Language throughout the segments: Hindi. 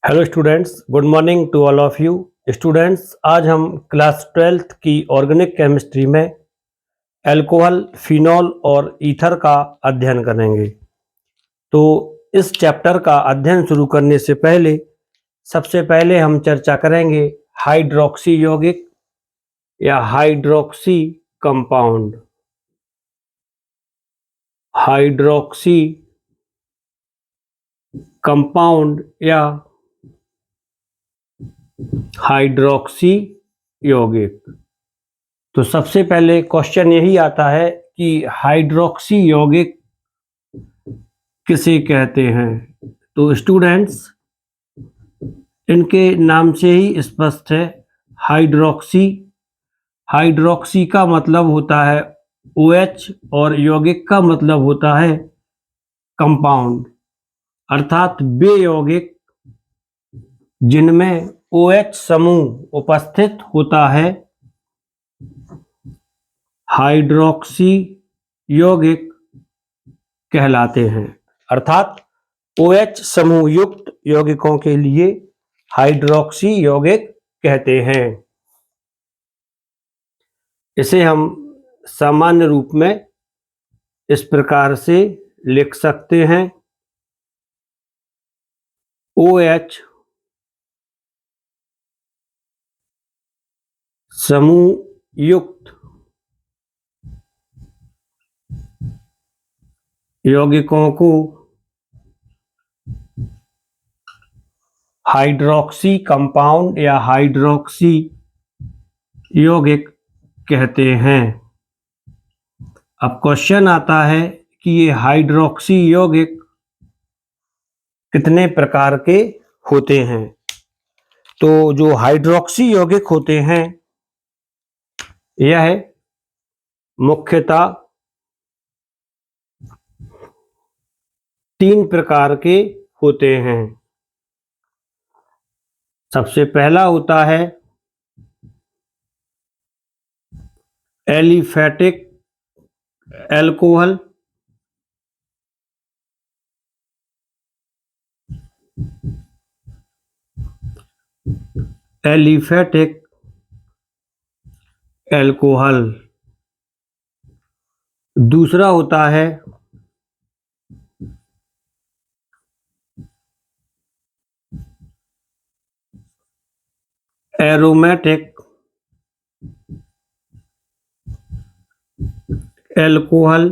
Hello students, good morning to all of you. Students, आज हम क्लास 12th की ऑर्गेनिक केमिस्ट्री में अल्कोहल, फिनॉल और ईथर का अध्ययन करेंगे। तो इस चैप्टर का अध्ययन शुरू करने से पहले सबसे पहले हम चर्चा करेंगे हाइड्रोक्सी यौगिक या हाइड्रोक्सी कंपाउंड। हाइड्रोक्सी कंपाउंड या हाइड्रोक्सी यौगिक। तो सबसे पहले क्वेश्चन यही आता है कि हाइड्रोक्सी यौगिक किसे कहते हैं। तो स्टूडेंट्स, इनके नाम से ही स्पष्ट है। हाइड्रोक्सी हाइड्रोक्सी का मतलब होता है OH और यौगिक का मतलब होता है कंपाउंड, अर्थात वे यौगिक जिनमें OH समूह उपस्थित होता है हाइड्रोक्सी यौगिक कहलाते हैं। अर्थात OH समूह युक्त यौगिकों के लिए हाइड्रोक्सी यौगिक कहते हैं। इसे हम सामान्य रूप में इस प्रकार से लिख सकते हैं। OH समूह युक्त यौगिकों को हाइड्रोक्सी कंपाउंड या हाइड्रोक्सी यौगिक कहते हैं। अब क्वेश्चन आता है कि ये हाइड्रोक्सी यौगिक कितने प्रकार के होते हैं। तो जो हाइड्रोक्सी यौगिक होते हैं यह मुख्यतः 3 प्रकार के होते हैं। सबसे पहला होता है एलिफैटिक अल्कोहल, एलिफैटिक अल्कोहल। दूसरा होता है एरोमेटिक अल्कोहल।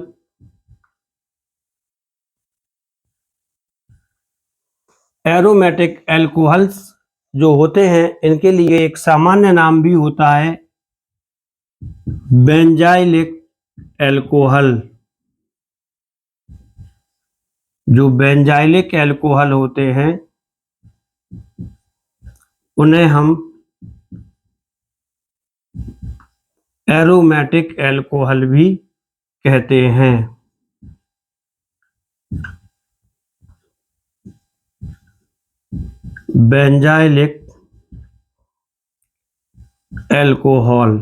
एरोमेटिक अल्कोहल्स जो होते हैं इनके लिए एक सामान्य नाम भी होता है बेंजाइलिक अल्कोहल। जो बेंजाइलिक अल्कोहल होते हैं उन्हें हम एरोमेटिक अल्कोहल भी कहते हैं। Benzylic alcohol.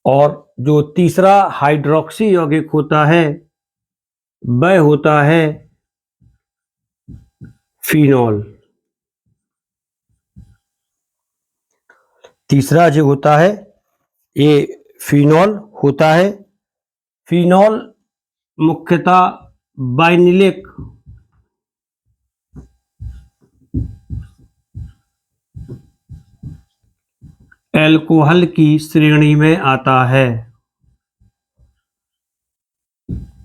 और जो तीसरा हाइड्रोक्सी यौगिक होता है वह होता है फिनॉल। तीसरा जो होता है ये फिनॉल होता है। फिनॉल मुख्यतः बाइनिलिक अल्कोहल की श्रेणी में आता है।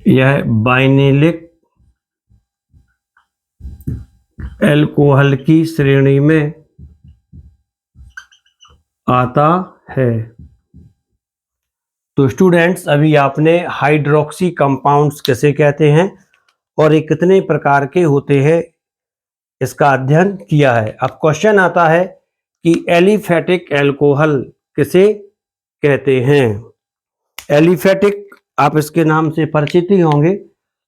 यह बाइनिलिक अल्कोहल की श्रेणी में आता है। तो स्टूडेंट्स, अभी आपने हाइड्रोक्सी कंपाउंड्स किसे कहते हैं और ये कितने प्रकार के होते हैं इसका अध्ययन किया है। अब क्वेश्चन आता है कि एलिफैटिक अल्कोहल किसे कहते हैं। एलिफैटिक, आप इसके नाम से परिचित ही होंगे।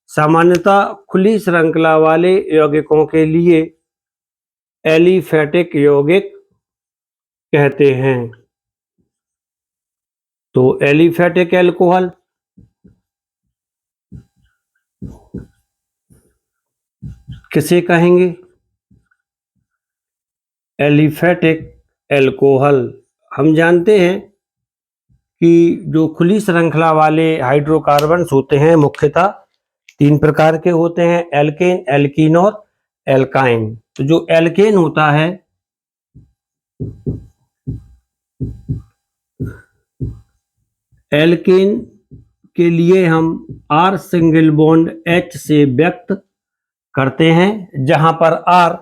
सामान्यतः खुली श्रृंखला वाले यौगिकों के लिए एलिफैटिक यौगिक कहते हैं। तो एलिफैटिक अल्कोहल किसे कहेंगे। Aliphatic alcohol. हम जानते हैं कि जो खुली श्रृंखला वाले हाइड्रोकार्बन्स होते हैं मुख्यतः 3 प्रकार के होते हैं, एल्केन, एल्कीन और एल्काइन। तो जो एल्केन होता है, एल्केन के लिए हम R सिंगल बॉन्ड H से व्यक्त करते हैं, जहां पर R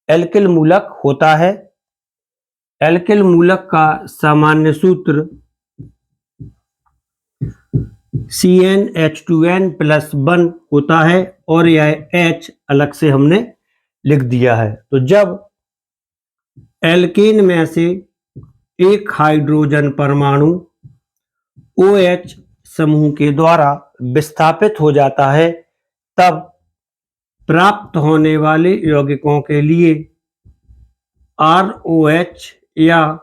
एल्किल मूलक होता है। एल्किल मूलक का सामान्य सूत्र CnH2n+1 होता है और यह H अलग से हमने लिख दिया है। तो जब एल्केन में से एक हाइड्रोजन परमाणु OH समूह के द्वारा विस्थापित हो जाता है, तब प्राप्त होने वाले यौगिकों के लिए ROH या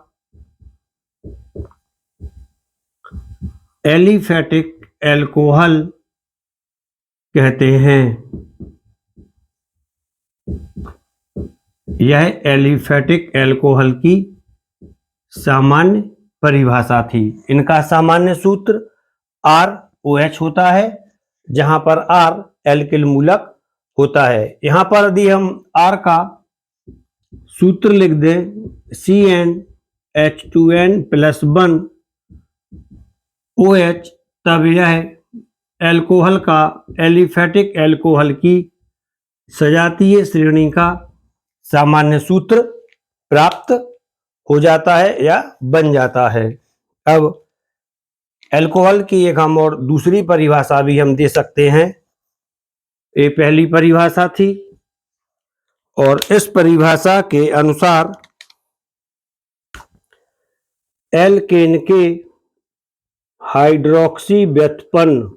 एलिफेटिक एल्कोहल कहते हैं। यह एलिफेटिक एल्कोहल की सामान्य परिभाषा थी। इनका सामान्य सूत्र ROH होता है, जहां पर R एल्किल मूलक होता है। यहां पर यदि हम R का सूत्र लिख दें CnH2n+1 OH, तब यह एल्कोहल का एलिफेटिक एल्कोहल की सजातीय श्रेणी का सामान्य सूत्र प्राप्त हो जाता है या बन जाता है। अब एल्कोहल की एक हम और दूसरी परिभाषा भी हम दे सकते हैं। ये पहली परिभाषा थी और इस परिभाषा के अनुसार एल्केन के हाइड्रोक्सी व्युत्पन्न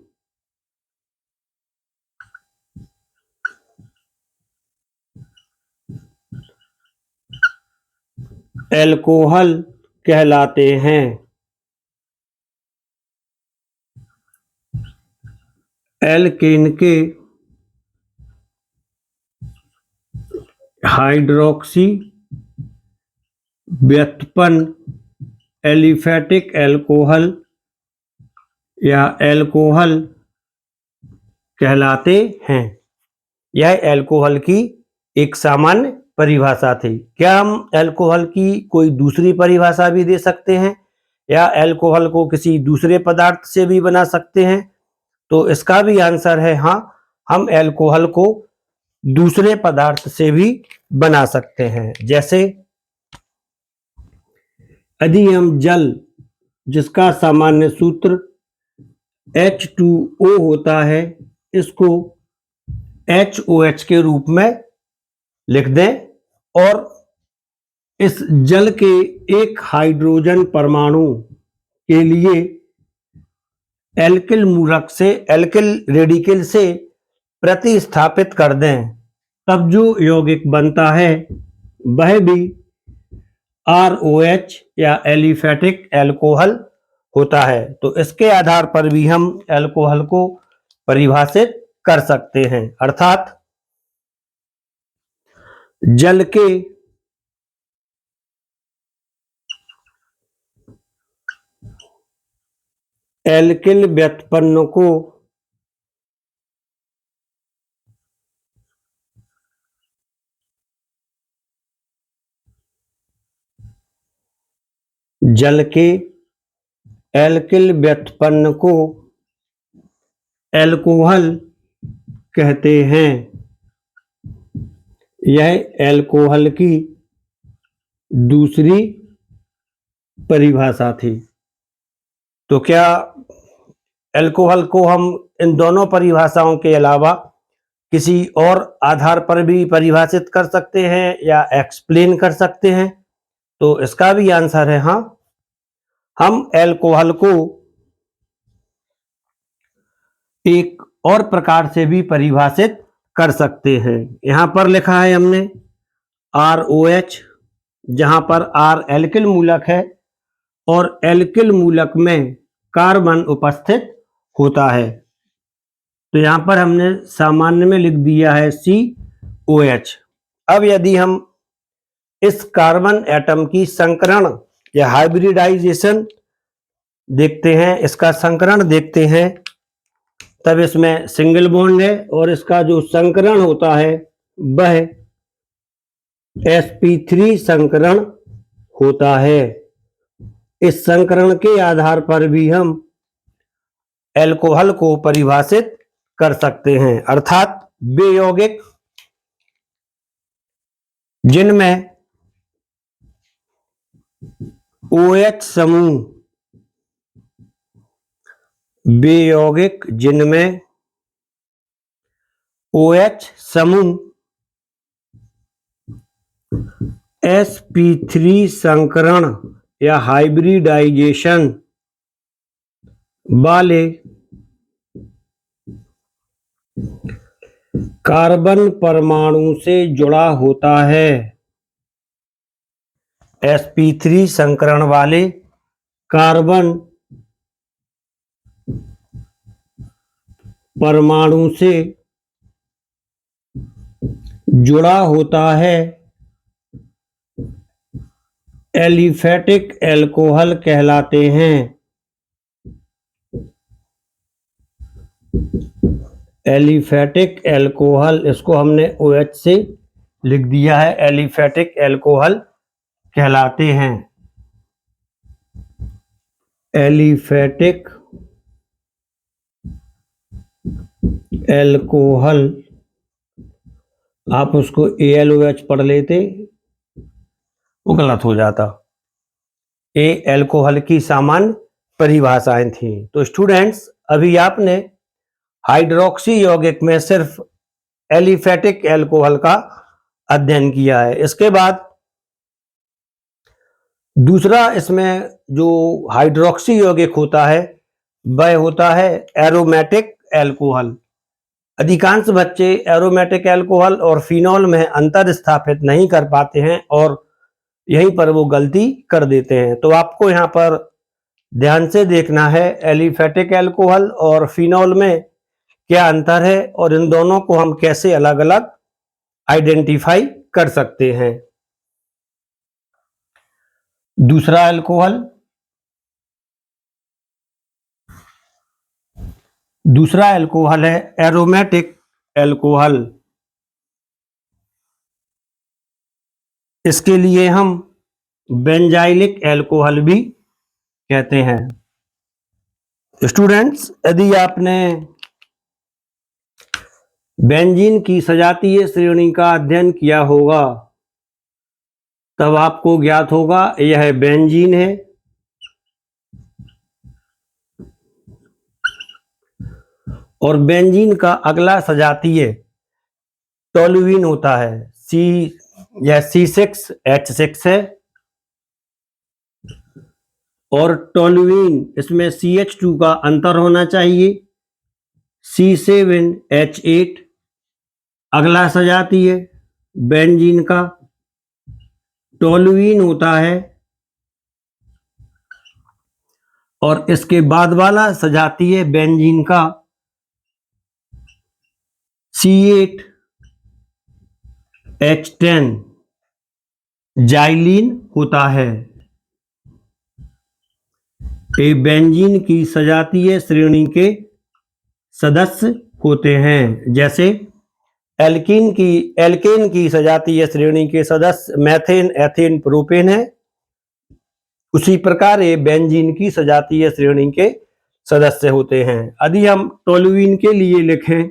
एल्कोहल कहलाते हैं। एल्केन के हाइड्रोक्सी व्युत्पन्न एलिफेटिक एल्कोहल या एल्कोहल कहलाते हैं। यह एल्कोहल की एक सामान्य परिभाषा थी। क्या हम एल्कोहल की कोई दूसरी परिभाषा भी दे सकते हैं या एल्कोहल को किसी दूसरे पदार्थ से भी बना सकते हैं? तो इसका भी आंसर है हाँ, हम एल्कोहल को दूसरे पदार्थ से भी बना सकते हैं। जैसे यदि हम जल, जिसका सामान्य सूत्र H2O होता है, इसको HOH के रूप में लिख दें और इस जल के एक हाइड्रोजन परमाणु के लिए एल्किल मूलक से, एल्किल रेडिकल से प्रतिस्थापित कर दें, तब जो यौगिक बनता है वह भी ROH या एलिफेटिक एल्कोहल होता है। तो इसके आधार पर भी हम एल्कोहल को परिभाषित कर सकते हैं, अर्थात जल के एल्किल व्युत्पन्न को जल के एल्किल व्युत्पन्न को एल्कोहल कहते हैं। यह एल्कोहल की दूसरी परिभाषा थी। तो क्या एल्कोहल को हम इन दोनों परिभाषाओं के अलावा किसी और आधार पर भी परिभाषित कर सकते हैं या एक्सप्लेन कर सकते हैं? तो इसका भी आंसर है हाँ, हम एल्कोहल को एक और प्रकार से भी परिभाषित कर सकते हैं। यहां पर लिखा है हमने ROH, जहां पर R एल्किल मूलक है और एल्किल मूलक में कार्बन उपस्थित होता है। तो यहां पर हमने सामान्य में लिख दिया है COH। अब यदि हम इस कार्बन एटम की संकरण या हाइब्रिडाइजेशन देखते हैं, इसका संकरण देखते हैं, तब इसमें सिंगल बॉन्ड है और इसका जो संकरण होता है वह sp3 संकरण होता है। इस संकरण के आधार पर भी हम एल्कोहल को परिभाषित कर सकते हैं, अर्थात वे यौगिक जिनमें OH समूह, वे यौगिक जिनमें OH समूह sp3 संकरण या हाइब्रिडाइजेशन वाले कार्बन परमाणु से जुड़ा होता है। sp3 संकरण वाले कार्बन परमाणु से जुड़ा होता है, एलिफैटिक एल्कोहल कहलाते हैं। एलिफैटिक एल्कोहल, इसको हमने OH से लिख दिया है, एलिफैटिक एल्कोहल कहलाते हैं। एलिफैटिक एल्कोहल, आप उसको AlOH पढ़ लेते, वो गलत हो जाता। ये एल्कोहल की सामान्य परिभाषाएं थी। तो स्टूडेंट्स, अभी आपने हाइड्रोक्सी यौगिक में सिर्फ एलिफैटिक एल्कोहल का अध्ययन किया है। इसके बाद दूसरा इसमें जो हाइड्रोक्सी यौगिक होता है वह होता है एरोमेटिक एल्कोहल। अधिकांश बच्चे एरोमेटिक एल्कोहल और फिनॉल में अंतर स्थापित नहीं कर पाते हैं और यहीं पर वो गलती कर देते हैं। तो आपको यहाँ पर ध्यान से देखना है, एलिफैटिक एल्कोहल और फिनॉल में क्या अंतर है और इन दोनों को हम कैसे अलग अलग आइडेंटिफाई कर सकते हैं। दूसरा एल्कोहल है एरोमेटिक एल्कोहल। इसके लिए हम बेंजाइलिक एल्कोहल भी कहते हैं। स्टूडेंट्स, यदि आपने बेंजीन की सजातीय श्रेणी का अध्ययन किया होगा तब आपको ज्ञात होगा यह बेंजीन है और बेंजीन का अगला सजातीय टोल्यूइन होता है। यह C6H6 है और टोल्यूइन, इसमें CH2 का अंतर होना चाहिए, C7H8 अगला सजातीय बेंजीन का टोल्यूइन होता है और इसके बाद वाला सजातीय बेंजीन का C8H10 जाइलीन होता है। ये बेंजीन की सजातीय श्रेणी के सदस्य होते हैं। जैसे एल्केन की सजातीय श्रेणी के सदस्य मेथेन, एथेन, प्रोपेन है, उसी प्रकार ये बेंजीन की सजातीय श्रेणी के सदस्य होते हैं। यदि हम टोल्यूइन के लिए लिखें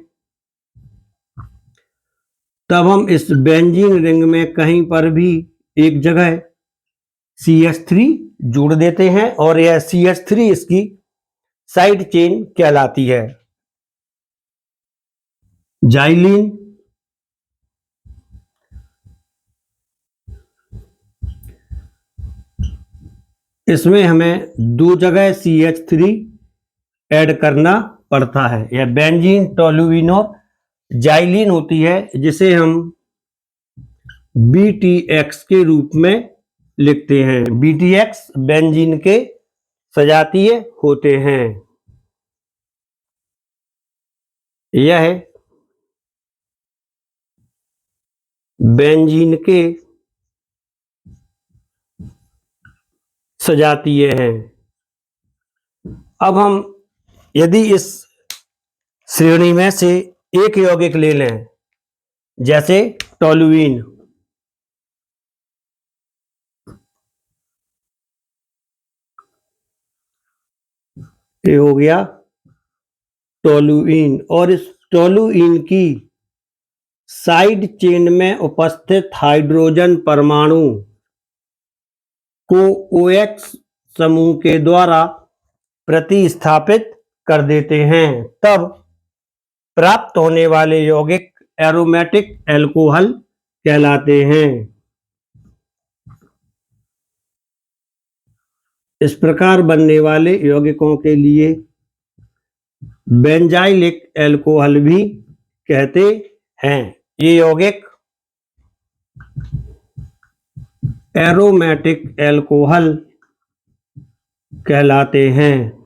तब हम इस बेंजीन रिंग में कहीं पर भी एक जगह CH3 जोड़ देते हैं और यह CH3 इसकी साइड चेन कहलाती है। जाइलीन, इसमें हमें दो जगह CH3 ऐड करना पड़ता है। यह बेंजीन, टोल्यूइन और जाइलीन होती है, जिसे हम BTX के रूप में लिखते हैं। BTX बेंजीन के सजातीय होते हैं। यह बेंजीन के सजातीय हैं। अब हम यदि इस श्रेणी में से एक यौगिक ले लें, जैसे टोलुइन, ये हो गया टोलुइन, और इस टोलुइन की साइड चेन में उपस्थित हाइड्रोजन परमाणु को OH समूह के द्वारा प्रतिस्थापित कर देते हैं, तब प्राप्त होने वाले यौगिक एरोमेटिक एल्कोहल कहलाते हैं। इस प्रकार बनने वाले यौगिकों के लिए बेंजाइलिक एल्कोहल भी कहते हैं। ये यौगिक एरोमेटिक एल्कोहल कहलाते हैं।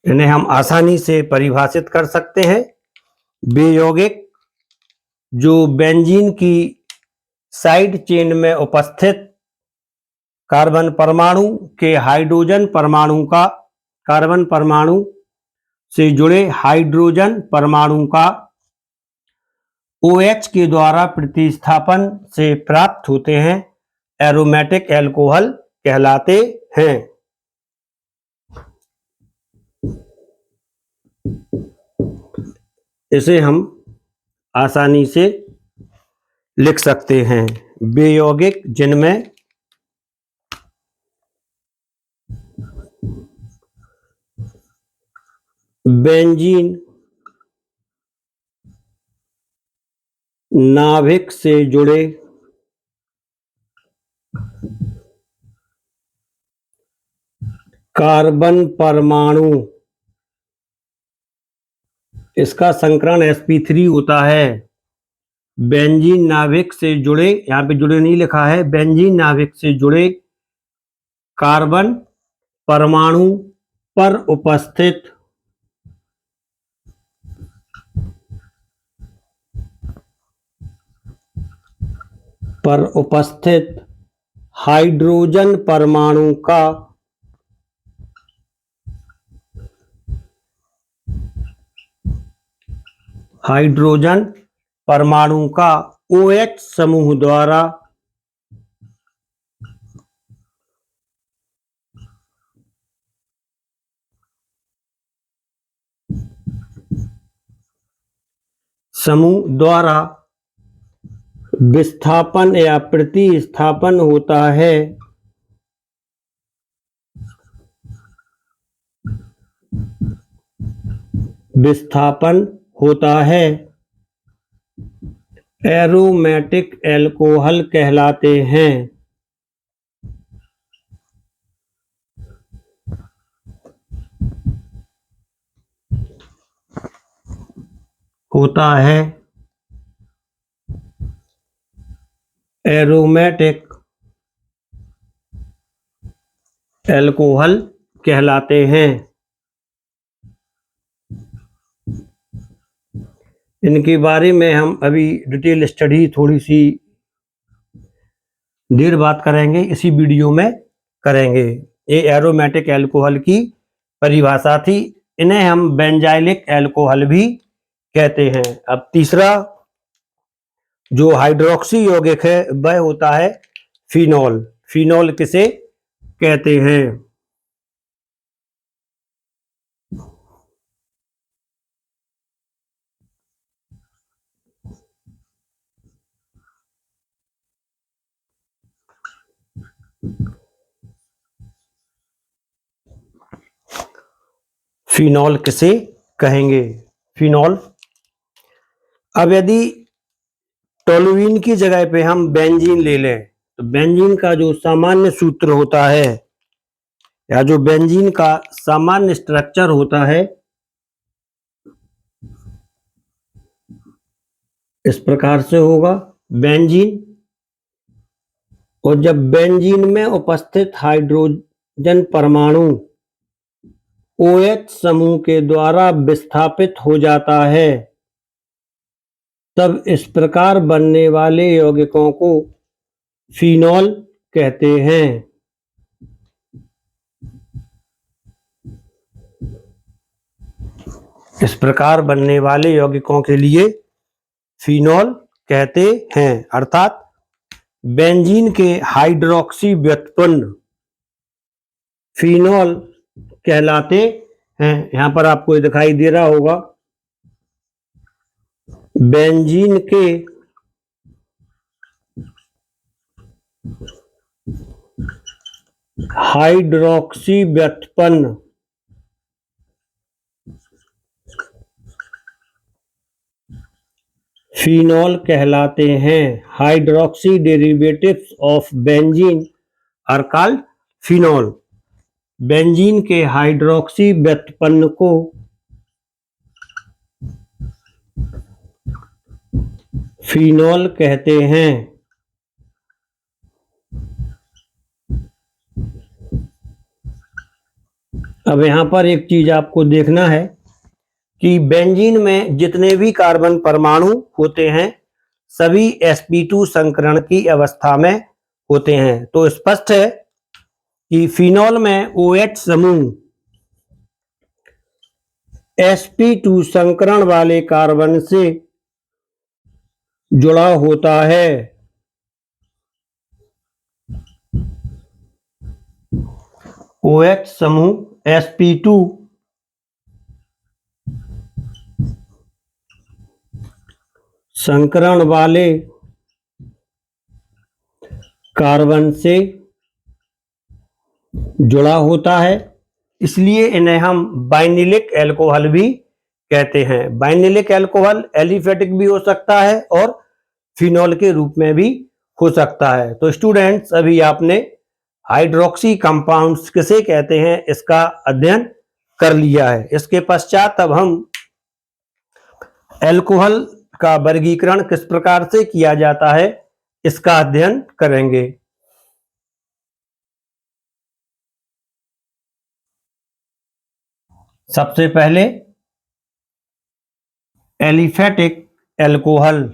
इन्हें हम आसानी से परिभाषित कर सकते हैं। वे यौगिक जो बेंजीन की साइड चेन में उपस्थित कार्बन परमाणु के हाइड्रोजन परमाणु का, कार्बन परमाणु से जुड़े हाइड्रोजन परमाणु का OH के द्वारा प्रतिस्थापन से प्राप्त होते हैं, एरोमेटिक एल्कोहल कहलाते हैं। इसे हम आसानी से लिख सकते हैं। वे यौगिक जिनमें बेंजीन नाभिक से जुड़े कार्बन परमाणु, इसका संकरण sp3 होता है। बेंजीन नाभिक से जुड़े, यहाँ पे जुड़े नहीं लिखा है, बेंजीन नाभिक से जुड़े कार्बन परमाणु पर उपस्थित हाइड्रोजन परमाणु का OH समूह द्वारा विस्थापन या प्रतिस्थापन होता है। एरोमेटिक एल्कोहल कहलाते हैं। एरोमेटिक एल्कोहल कहलाते हैं। इनके बारे में हम अभी डिटेल स्टडी थोड़ी सी देर बाद करेंगे, इसी वीडियो में करेंगे। ये एरोमेटिक एल्कोहल की परिभाषा थी। इन्हें हम बेंजाइलिक एल्कोहल भी कहते हैं। अब तीसरा जो हाइड्रोक्सी यौगिक है वह होता है फिनॉल। फिनॉल किसे कहते हैं? फिनॉल किसे कहेंगे? फिनॉल, अब यदि टोलुइन की जगह पे हम बेंजीन ले लें तो बेंजीन का जो सामान्य सूत्र होता है या जो बेंजीन का सामान्य स्ट्रक्चर होता है इस प्रकार से होगा। बेंजीन, और जब बेंजीन में उपस्थित हाइड्रोजन परमाणु OH समूह के द्वारा विस्थापित हो जाता है, तब इस प्रकार बनने वाले यौगिकों को फिनॉल कहते हैं। इस प्रकार बनने वाले यौगिकों के लिए फिनॉल कहते हैं। अर्थात बेंजीन के हाइड्रोक्सी व्युत्पन्न फिनॉल कहलाते हैं। यहां पर आपको ये दिखाई दे रहा होगा, बेंजीन के हाइड्रोक्सी व्युत्पन्न फिनॉल कहलाते हैं। Hydroxy derivatives of benzene are called phenol. Benzene के हाइड्रोक्सी व्युत्पन्न को फिनॉल कहते हैं। अब यहां पर एक चीज आपको देखना है कि बेंजीन में जितने भी कार्बन परमाणु होते हैं सभी sp2 संकरण की अवस्था में होते हैं। तो स्पष्ट है कि फिनॉल में OH समूह sp2 संकरण वाले कार्बन से जुड़ा होता है। OH समूह sp2 संकरण वाले कार्बन से जुड़ा होता है, इसलिए इन्हें हम बाइनिलिक अल्कोहल भी कहते हैं। बाइनिलिक अल्कोहल एलिफेटिक भी हो सकता है और फिनॉल के रूप में भी हो सकता है। तो स्टूडेंट्स, अभी आपने हाइड्रोक्सी कंपाउंड्स किसे कहते हैं इसका अध्ययन कर लिया है। इसके पश्चात अब हम अल्कोहल का वर्गीकरण किस प्रकार से किया जाता है इसका अध्ययन करेंगे। सबसे पहले एलिफेटिक अल्कोहल।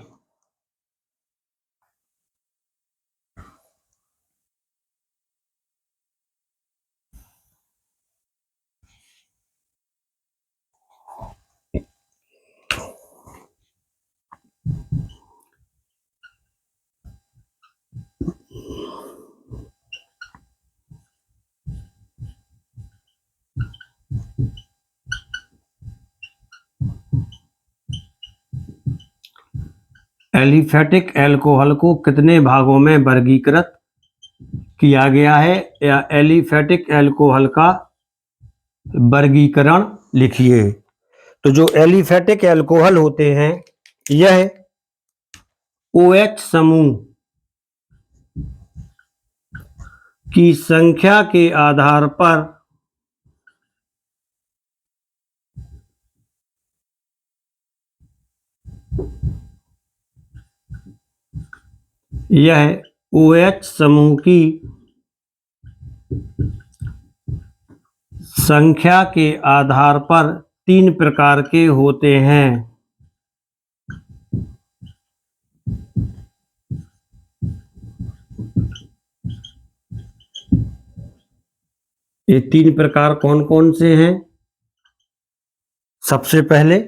एलिफेटिक अल्कोहल को कितने भागों में वर्गीकृत किया गया है, या एलिफेटिक अल्कोहल का वर्गीकरण लिखिए। तो जो एलिफेटिक अल्कोहल होते हैं यह OH समूह की संख्या के आधार पर यह OH समूह की संख्या के आधार पर 3 प्रकार के होते हैं। ये 3 प्रकार कौन कौन से हैं? सबसे पहले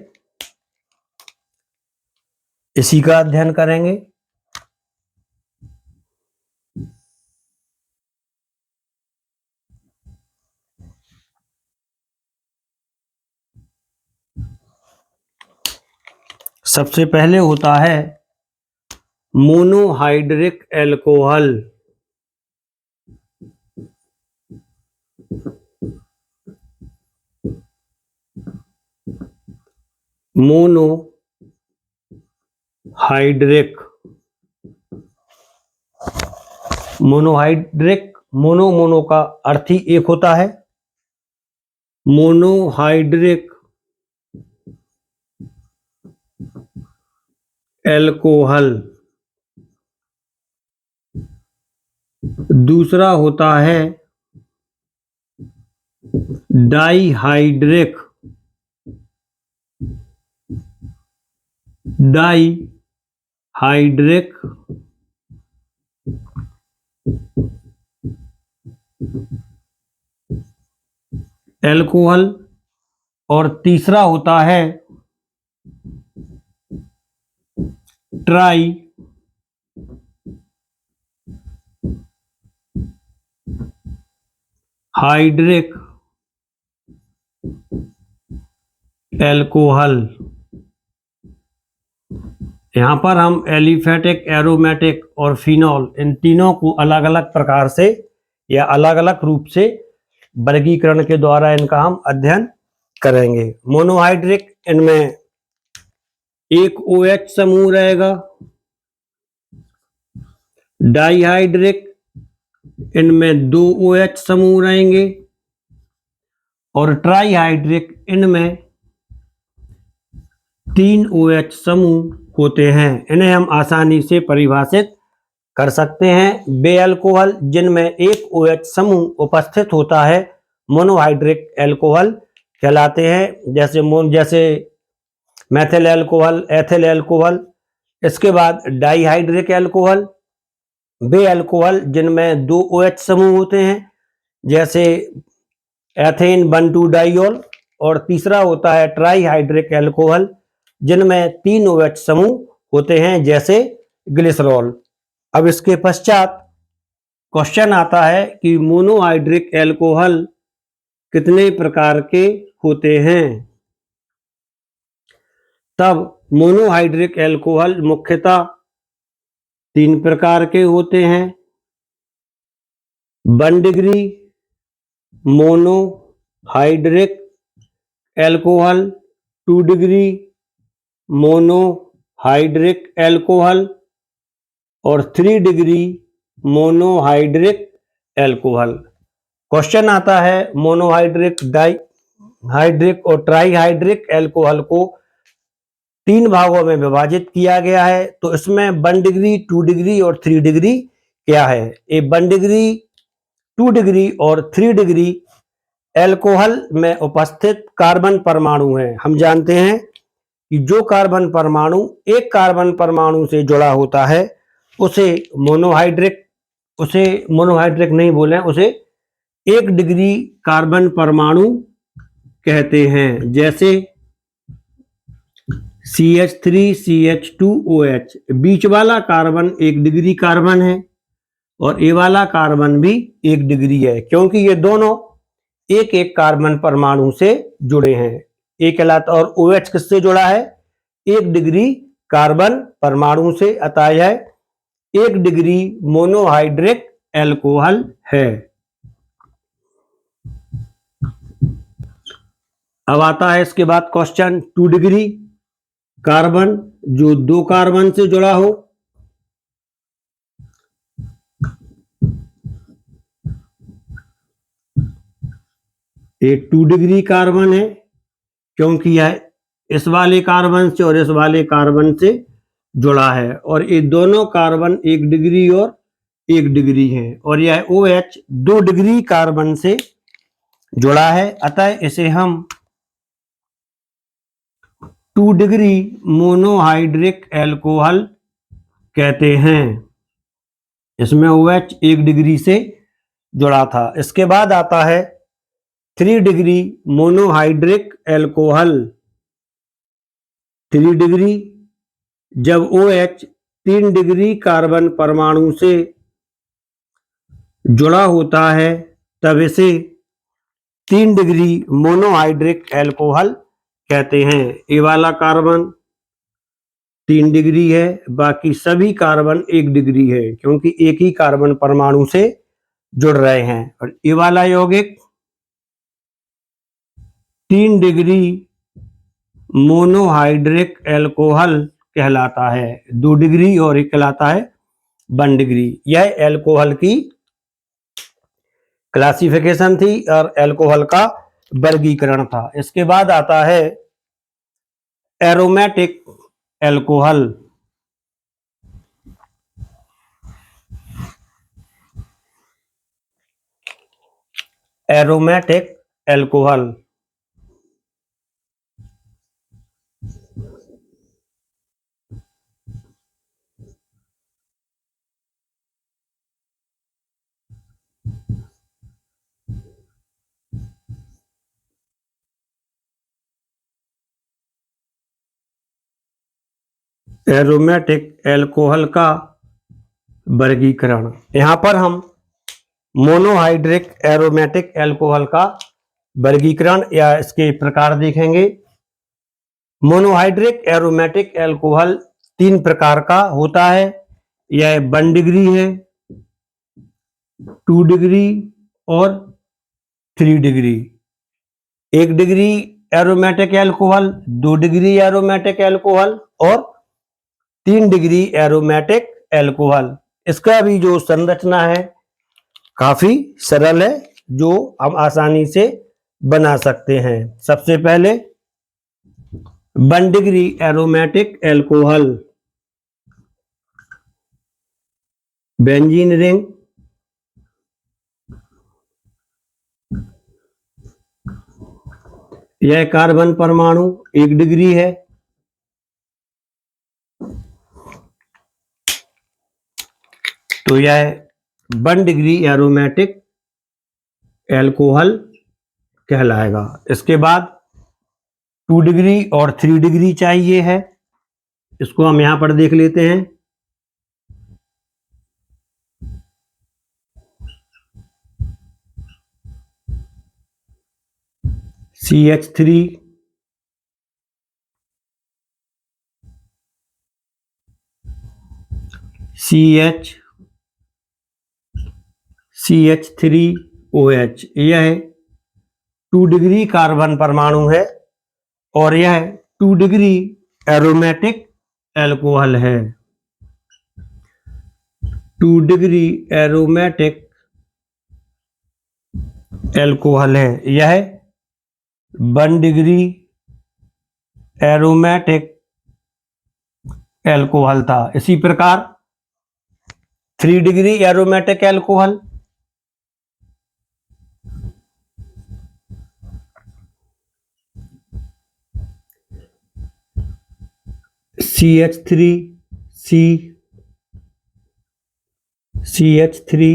इसी का अध्ययन करेंगे। सबसे पहले होता है मोनोहाइड्रिक अल्कोहल। मोनोहाइड्रिक मोनो का अर्थ ही एक होता है। Monohydric alcohol. दूसरा होता है डाइहाइड्रिक एल्कोहल, और तीसरा होता है ट्राई हाइड्रिक एल्कोहल। यहां पर हम एलिफेटिक, एरोमेटिक और फिनॉल, इन तीनों को अलग अलग प्रकार से या अलग अलग रूप से वर्गीकरण के द्वारा इनका हम अध्ययन करेंगे। मोनोहाइड्रिक, इनमें एक OH समूह रहेगा। डाइहाइड्रिक, इनमें 2 OH समूह रहेंगे। और ट्राइहाइड्रिक, इनमें 3 OH समूह होते हैं। इन्हें हम आसानी से परिभाषित कर सकते हैं। वे अल्कोहल जिनमें एक OH समूह उपस्थित होता है मोनोहाइड्रिक एल्कोहल कहलाते हैं, जैसे मैथिल एल्कोहल, एथिल एल्कोहल। इसके बाद डाइहाइड्रिक एल्कोहल, वे अल्कोहल जिनमें 2 OH समूह होते हैं, जैसे एथेन 1,2 डाइऑल। और तीसरा होता है ट्राइहाइड्रिक एल्कोहल, जिनमें 3 OH समूह होते हैं, जैसे ग्लिसरॉल। अब इसके पश्चात क्वेश्चन आता है कि मोनोहाइड्रिक एल्कोहल कितने प्रकार के होते हैं। तब मोनोहाइड्रिक एल्कोहल मुख्यतः 3 प्रकार के होते हैं। 1 degree monohydric alcohol, 2 degree monohydric alcohol और 3 डिग्री मोनोहाइड्रिक एल्कोहल। क्वेश्चन आता है मोनोहाइड्रिक, डाइहाइड्रिक और ट्राइहाइड्रिक एल्कोहल को 3 भागों में विभाजित किया गया है, तो इसमें 1 डिग्री, 2 डिग्री और 3 डिग्री क्या है। ये 1 डिग्री, 2 डिग्री और 3 डिग्री एल्कोहल में उपस्थित कार्बन परमाणु हैं। हम जानते हैं कि जो कार्बन परमाणु एक कार्बन परमाणु से जुड़ा होता है उसे मोनोहाइड्रिक नहीं बोले, उसे 1 डिग्री कार्बन परमाणु कहते हैं। जैसे CH3CH2OH, बीच वाला कार्बन 1 डिग्री कार्बन है और ये वाला कार्बन भी 1 डिग्री है, क्योंकि ये दोनों एक एक कार्बन परमाणु से जुड़े हैं। एक कहलाता, और OH किससे जुड़ा है, 1 डिग्री कार्बन परमाणु से, अतः यह 1 डिग्री मोनोहाइड्रिक एल्कोहल है। अब आता है इसके बाद क्वेश्चन 2 डिग्री कार्बन, जो 2 कार्बन से जुड़ा हो। ये 2 डिग्री कार्बन है, क्योंकि यह इस वाले कार्बन से और इस वाले कार्बन से जुड़ा है, और ये दोनों कार्बन 1 डिग्री और 1 डिग्री हैं, और यह OH 2 डिग्री कार्बन से जुड़ा है, अतः इसे हम 2 डिग्री मोनोहाइड्रिक एल्कोहल कहते हैं। इसमें OH 1 डिग्री से जुड़ा था। इसके बाद आता है 3 डिग्री मोनोहाइड्रिक एल्कोहल। 3 डिग्री, जब OH 3 डिग्री कार्बन परमाणु से जुड़ा होता है तब इसे 3 डिग्री मोनोहाइड्रिक एल्कोहल कहते हैं। ये वाला कार्बन 3 डिग्री है, बाकी सभी कार्बन 1 डिग्री है, क्योंकि एक ही कार्बन परमाणु से जुड़ रहे हैं। और ये वाला यौगिक 3 डिग्री मोनोहाइड्रिक एल्कोहल कहलाता है। 2 डिग्री और एक कहलाता है 1 डिग्री। यह एल्कोहल की क्लासिफिकेशन थी और एल्कोहल का वर्गीकरण था। इसके बाद आता है aromatic alcohol. Aromatic alcohol. Aromatic alcohol का वर्गीकरण। यहां पर हम मोनोहाइड्रिक एरोमेटिक एल्कोहल का वर्गीकरण या इसके प्रकार देखेंगे। मोनोहाइड्रिक एरोमेटिक एल्कोहल 3 प्रकार का होता है। यह 1 डिग्री है, 2 डिग्री और 3 degree. 1 degree aromatic alcohol, 2 degree aromatic alcohol और 3 डिग्री एरोमेटिक एल्कोहल। इसका भी जो संरचना है काफी सरल है, जो हम आसानी से बना सकते हैं। सबसे पहले 1 degree aromatic alcohol, benzene ring, यह कार्बन परमाणु 1 डिग्री है। तो यह 1 डिग्री एरोमेटिक एल्कोहल कहलाएगा। इसके बाद 2 डिग्री और 3 डिग्री चाहिए है। इसको हम यहां पर देख लेते हैं। CH3, CH3OH, यह 2 डिग्री कार्बन परमाणु है और यह 2 डिग्री एरोमेटिक एल्कोहल है। 2 डिग्री एरोमेटिक एल्कोहल है। यह 1 डिग्री एरोमेटिक एल्कोहल था। इसी प्रकार 3 degree aromatic alcohol, CH3C, CH3,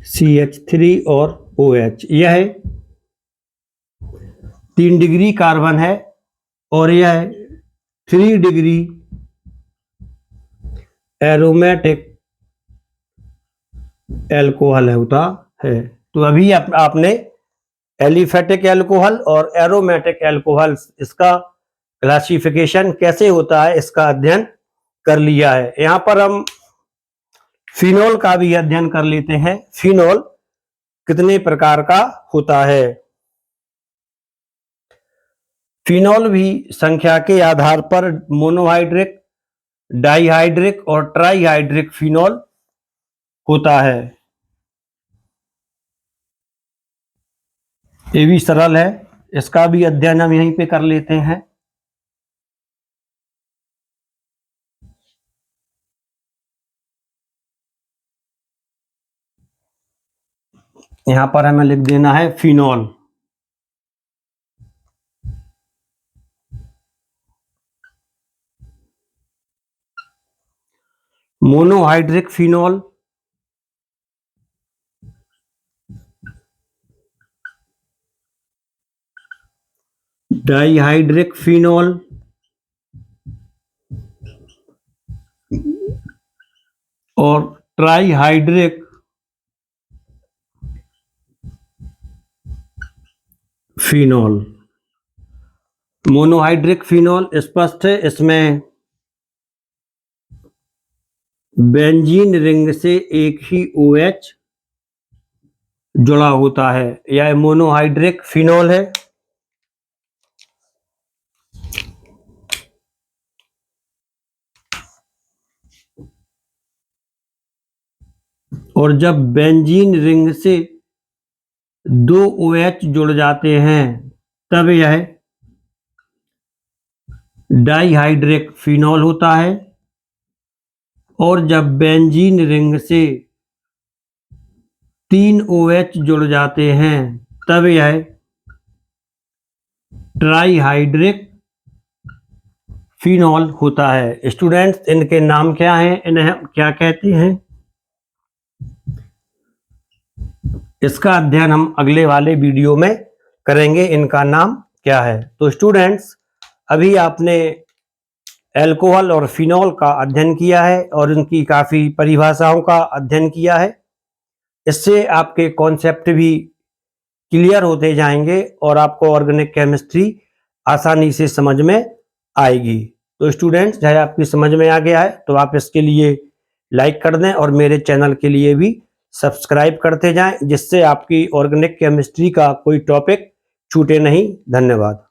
CH3 और OH, यह 3 डिग्री कार्बन है और यह 3 डिग्री एरोमेटिक एल्कोहल होता है। तो अभी आपने एलिफेटिक एल्कोहल और एरोमेटिक एल्कोहल, इसका क्लासिफिकेशन कैसे होता है इसका अध्ययन कर लिया है। यहां पर हम फिनोल का भी अध्ययन कर लेते हैं। फिनोल कितने प्रकार का होता है। फिनोल भी संख्या के आधार पर मोनोहाइड्रिक, डाइहाइड्रिक और ट्राइहाइड्रिक फिनोल होता है। ये भी सरल है, इसका भी अध्ययन हम यहीं पे कर लेते हैं। यहां पर हमें लिख देना है phenol. Monohydric phenol, dihydric phenol और ट्राइहाइड्रिक फिनोल। मोनोहाइड्रिक फिनोल स्पष्ट है, इसमें बेंजीन रिंग से एक ही OH जुड़ा होता है। यह मोनोहाइड्रिक फिनोल है। और जब बेंजीन रिंग से 2 OH जुड़ जाते हैं तब यह डाइहाइड्रिक फिनोल होता है। और जब बेंजीन रिंग से 3 OH जुड़ जाते हैं तब यह ट्राईहाइड्रिक फिनॉल होता है। स्टूडेंट्स, इनके नाम क्या हैं, इन्हें हम क्या कहते हैं, इसका अध्ययन हम अगले वाले वीडियो में करेंगे। इनका नाम क्या है। तो स्टूडेंट्स, अभी आपने अल्कोहल और फिनॉल का अध्ययन किया है और उनकी काफ़ी परिभाषाओं का अध्ययन किया है। इससे आपके कॉन्सेप्ट भी क्लियर होते जाएंगे और आपको ऑर्गेनिक केमिस्ट्री आसानी से समझ में आएगी। तो स्टूडेंट्स, चाहे आपकी समझ में आ गया है तो आप इसके लिए लाइक कर दें और मेरे चैनल के लिए भी सब्सक्राइब करते जाएं, जिससे आपकी ऑर्गेनिक केमिस्ट्री का कोई टॉपिक छूटे नहीं। धन्यवाद।